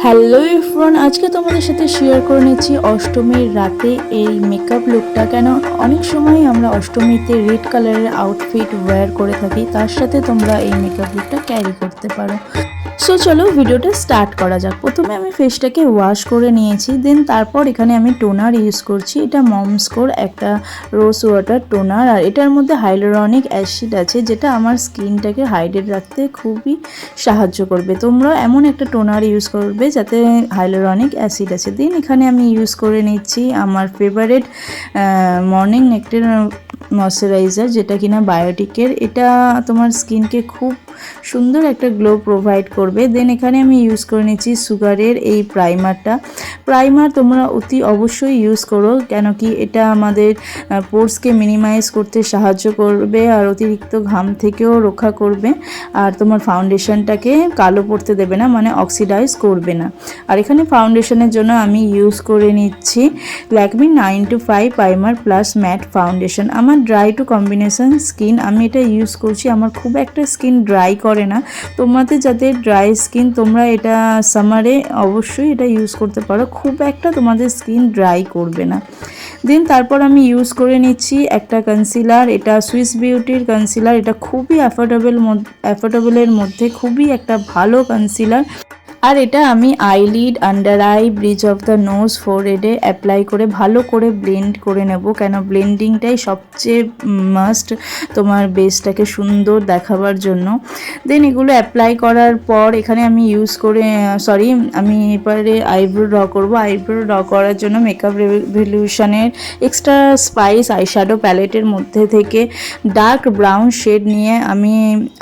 Hello everyone, আজকে তোমাদের সাথে শেয়ার করে নিচ্ছি অষ্টমীর রাতে এই মেকআপ লুকটা। কেন অনেক সময় আমরা অষ্টমীতে রেড কালারের আউটফিট ওয়্যার করে থাকি, তার সাথে তোমরা এই মেকআপ লুকটা ক্যারি করতে পারো। সো চলো ভিডিওটা স্টার্ট করা যাক। প্রথমে আমি ফেসটাকে ওয়াশ করে নিয়েছি, দেন তারপর এখানে আমি টোনার ইউজ করছি। এটা মমস্কোর একটা রোজ ওয়াটার টোনার, আর এটার মধ্যে হাইলোরনিক অ্যাসিড আছে, যেটা আমার স্কিনটাকে হাইড্রেট রাখতে খুবই সাহায্য করবে। তোমরা এমন একটা টোনার ইউজ করবে যাতে হাইলোরনিক অ্যাসিড আছে। দেন এখানে আমি ইউজ করে নিচ্ছি আমার ফেভারিট মর্নিং নেক্টের ময়শ্চারাইজার, যেটা কিনা বায়োটিকের। এটা তোমার স্কিনকে খুব সুন্দর একটা গ্লো প্রোভাইড করবে। দেন এখানে আমি ইউজ করে নিচ্ছি সুগারের এই প্রাইমার তোমরা অতি অবশ্যই ইউজ করো, কেন কি এটা আমাদের পোর্সকে মিনিমাইজ করতে সাহায্য করবে আর অতিরিক্ত ঘাম থেকেও রক্ষা করবে, আর তোমার ফাউন্ডেশনটাকে কালো পড়তে দেবে না, মানে অক্সিডাইজ করবে না। আর এখানে ফাউন্ডেশনের জন্য আমি ইউজ করে নিচ্ছি Lakme 925 primer plus matte foundation. আমার ড্রাই টু কম্বিনেশন স্কিন, আমি এটা ইউজ করছি। আমার খুব একটা স্কিন ড্রাই করে না। তোমাদের যাদের ড্রাই স্কিন, তোমরা এটা সামারে অবশ্যই এটা ইউজ করতে পারো, খুব একটা তোমাদের স্কিন ড্রাই করবে না। দেন তারপর আমি ইউজ করে নিচ্ছি একটা কনসিলার, এটা সুইস বিউটির কনসিলার। এটা খুবই অ্যাফোর্ডেবলের মধ্যে খুবই একটা ভালো কনসিলার। আর এটা আমি eyelid, under eye, bridge of the nose, ফোরহেডে অ্যাপ্লাই করে ভালো করে ব্লেন্ড করে নেব, কেন ব্লেন্ডিংটাই সবচেয়ে মাস্ট তোমার বেসটাকে সুন্দর দেখাবার জন্য। দেন এগুলো অ্যাপ্লাই করার পর এখানে আমি আমি এবারে আইব্রো ড্র করব। আইব্রো ড্র করার জন্য মেকআপ রেভলিউশনের এক্সট্রা স্পাইস আইশ্যাডো প্যালেটের মধ্যে থেকে ডার্ক ব্রাউন শেড নিয়ে আমি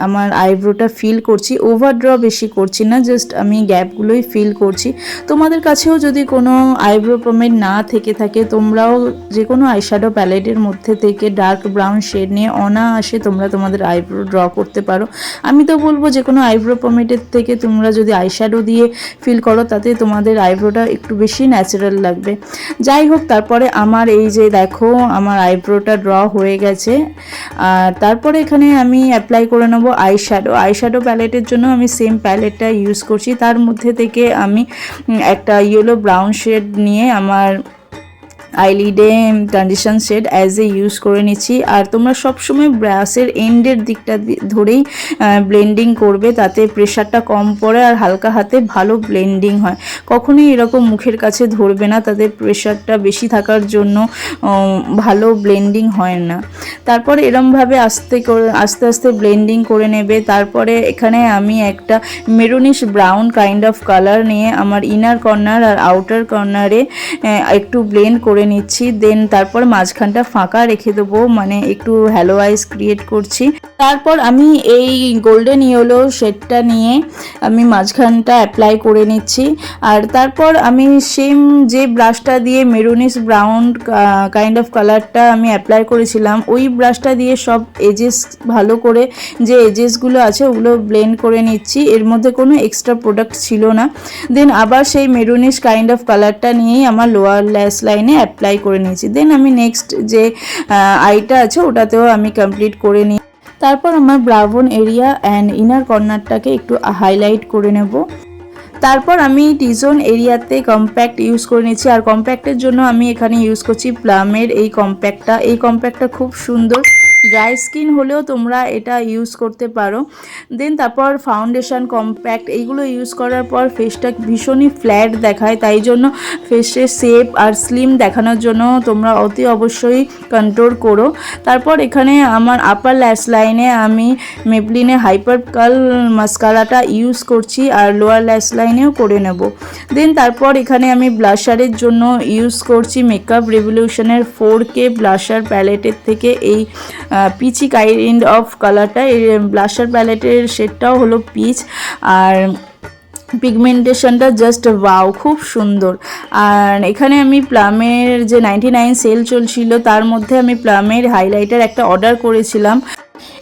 আমার আইব্রোটা ফিল করছি। ওভার ড্র বেশি করছি না, জাস্ট আমি গ্যাপগুলোই ফিল করছি। তোমাদের কাছেও যদি কোনো আইব্রো পমেড না থেকে থাকে, তোমরাও যে কোনো আইশ্যাডো প্যালেটের মধ্যে থেকে ডার্ক ব্রাউন শেড নিয়ে অনায়াসে তোমরা তোমাদের আইব্রো ড্র করতে পারো। আমি তো বলবো যে কোনো আইব্রো পমেডের থেকে তোমরা যদি আইশ্যাডো দিয়ে ফিল করো, তাতে তোমাদের আইব্রোটা একটু বেশি ন্যাচারাল লাগবে। যাই হোক, তারপরে আমার এই যে দেখো আমার আইব্রোটা ড্র হয়ে গেছে। আর তারপরে এখানে আমি অ্যাপ্লাই করে নেবো আইশ্যাডো প্যালেটের জন্য আমি সেম প্যালেটটা ইউজ করছি। তার মধ্যে থেকে আমি একটা ইয়েলো ব্রাউন শেড নিয়ে আমার আইলিডে transition shade as a use করে নিচ্ছি। আর তোমরা সবসময় ব্রাশের এন্ডের দিকটা ধরেই ব্লেন্ডিং করবে, তাতে প্রেশারটা কম পড়ে আর হালকা হাতে ভালো ব্লেন্ডিং হয়। কখনোই এরকম মুখের কাছে ধরবে না, তাতে প্রেশারটা বেশি থাকার জন্য ভালো ব্লেন্ডিং হয় না। তারপর এরমভাবে আস্তে আস্তে ব্লেন্ডিং করে নেবে। তারপরে এখানে আমি একটা maroonish brown kind of colour নিয়ে আমার ইনার কর্নার আর আউটার কর্নারে একটু ব্লেন্ড করে নিচ্ছি। দেন তারপর মাঝখানটা ফাঁকা রেখে দেবো, মানে একটু হ্যালো আইস ক্রিয়েট করছি। তারপর আমি এই গোল্ডেন ইয়েলো শেডটা নিয়ে আমি মাঝখানটা অ্যাপ্লাই করে নিচ্ছি। আর তারপর আমি সেম যে ব্রাশটা দিয়ে মেরুনিশ ব্রাউন কাইন্ড অফ কালারটা আমি অ্যাপ্লাই করেছিলাম, ওই ব্রাশটা দিয়ে সব এজেস ভালো করে যে এজেসগুলো আছে ওগুলো ব্লেন্ড করে নিচ্ছি। এর মধ্যে কোনো এক্সট্রা প্রোডাক্ট ছিল না। দেন আবার সেই মেরুনিশ কাইন্ড অফ কালারটা নিয়েই আমার লোয়ার ল্যাশ লাইনে অ্যাপ্লাই করে নিয়েছি। দেন আমি নেক্সট যে আইটা আছে ওটাতেও আমি কমপ্লিট করে নিই। তারপর আমার ব্রাউন এরিয়া অ্যান্ড ইনার কর্নারটাকে একটু হাইলাইট করে নেব। তারপর আমি টিজোন এরিয়াতে কম্প্যাক্ট ইউজ করে নিচ্ছি। আর কম্প্যাক্টের জন্য আমি এখানে ইউজ করছি প্লামের এই কম্প্যাক্টটা খুব সুন্দর। ড্রাই স্কিন হলেও তোমরা এটা ইউজ করতে পারো। দেন তারপর ফাউন্ডেশন, কম্প্যাক্ট এইগুলো ইউজ করার পর ফেসটা ভীষণই ফ্ল্যাট দেখায়, তাই জন্য ফেসের শেপ আর স্লিম দেখানোর জন্য তোমরা অতি অবশ্যই কন্ট্রোল করো। তারপর এখানে আমার আপার ল্যাশ লাইনে আমি মেবলিনে হাইপার কার্ল মাস্কারাটা ইউজ করছি, আর লোয়ার ল্যাশ লাইনেও করে নেব। দেন তারপর এখানে আমি ব্লাশারের জন্য ইউজ করছি মেকআপ রেভলিউশনের 4K ব্লাশার প্যালেটের থেকে এই পিচি কাইন্ড অফ কালারটা। এই ব্লাশার প্যালেটের শেডটাও হলো পিচ, আর পিগমেন্টেশনটা জাস্ট ওয়াও, খুব সুন্দর। আর এখানে আমি প্লামের যে 99 সেল চলছিল, তার মধ্যে আমি প্লামের হাইলাইটার একটা অর্ডার করেছিলাম।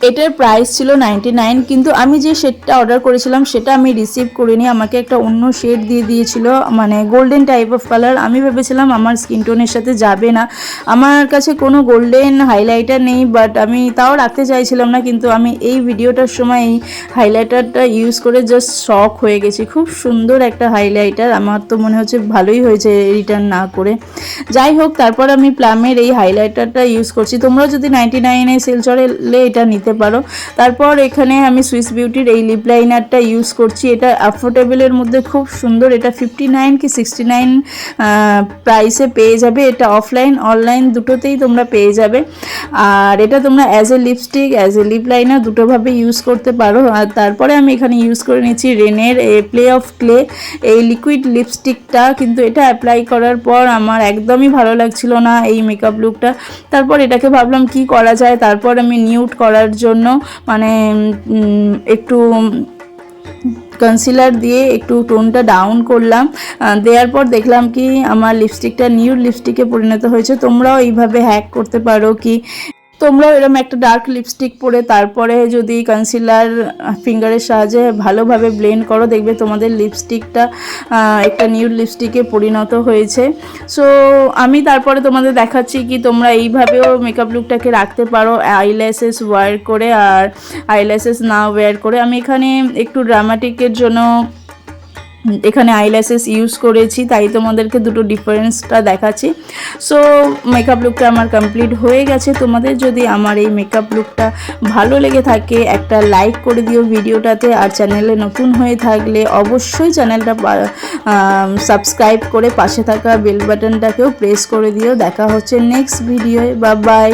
এটার প্রাইস ছিল 99, কিন্তু আমি যে শেডটা অর্ডার করেছিলাম সেটা আমি রিসিভ করিনি, আমাকে একটা অন্য শেড দিয়ে দিয়েছিল, মানে গোল্ডেন টাইপ অফ কালার। আমি ভেবেছিলাম আমার স্কিন টোনের সাথে যাবে না, আমার কাছে কোনো গোল্ডেন হাইলাইটার নেই, বাট আমি তাও রাখতে চাইছিলাম না, কিন্তু আমি এই ভিডিওটার সময় এই হাইলাইটারটা ইউজ করে জাস্ট শক হয়ে গেছি। খুব সুন্দর একটা হাইলাইটার, আমার তো মনে হচ্ছে ভালোই হয়েছে রিটার্ন না করে। যাই হোক, তারপর আমি প্লামের এই হাইলাইটারটা ইউজ করছি, তোমরাও যদি 99-এ সেল চলে এটা নিতে পারো। তারপর এখানে আমি সুইস বিউটির এই লিপ লাইনারটা ইউজ করছি, এটা অ্যাফোর্ডেবলের মধ্যে খুব সুন্দর, এটা 59 কি 69 প্রাইসে পেয়ে যাবে, এটা অফলাইন অনলাইন দুটোতেই তোমরা পেয়ে যাবে। আর এটা তোমরা as a lipstick as a lip liner দুটোভাবে ইউজ করতে পারো। আর তারপরে আমি এখানে ইউজ করে নিচ্ছি রেনের প্লে অফ ক্লে এই লিকুইড লিপস্টিকটা, কিন্তু এটা অ্যাপ্লাই করার পর আমার একদমই ভালো লাগছিল না এই মেকআপ লুকটা। তারপর এটাকে ভাবলাম কি করা যায়, তারপর আমি নিউড করার জন্য মানে একটু কনসিলার দিয়ে একটু টোনটা ডাউন করলাম, দেওয়ার পর দেখলাম কি আমার লিপস্টিকটা নিউড লিপস্টিকে পরিণত হয়েছে। তোমরাও এইভাবে হ্যাক করতে পারো কি তোমরাও এরকম একটা ডার্ক লিপস্টিক পরে তারপরে যদি কনসিলার ফিঙ্গারের সাহায্যে ভালোভাবে ব্লেন্ড করো, দেখবে তোমাদের লিপস্টিকটা একটা নিউড লিপস্টিকে পরিণত হয়েছে। সো আমি তারপরে তোমাদের দেখাচ্ছি কি তোমরা এইভাবেও মেকআপ লুকটাকে রাখতে পারো আইল্যাশেস ওয়্যার করে আর আইল্যাশেস না ওয়্যার করে। আমি এখানে একটু ড্রামাটিকের জন্য এখানে আইল্যাশেস ইউজ করেছি, তাই তোমাদেরকে দুটো ডিফারেন্সটা দেখাচ্ছি। সো মেকআপ লুকটা আমার কমপ্লিট হয়ে গেছে। তোমাদের যদি আমার এই মেকআপ লুকটা ভালো লেগে থাকে একটা লাইক করে দিও ভিডিওটাতে, আর চ্যানেলে নতুন হয়ে থাকলে অবশ্যই চ্যানেলটা সাবস্ক্রাইব করে পাশে থাকা বেল বাটনটাকেও প্রেস করে দিও। দেখা হচ্ছে নেক্সট ভিডিওয়ে, বাই বাই।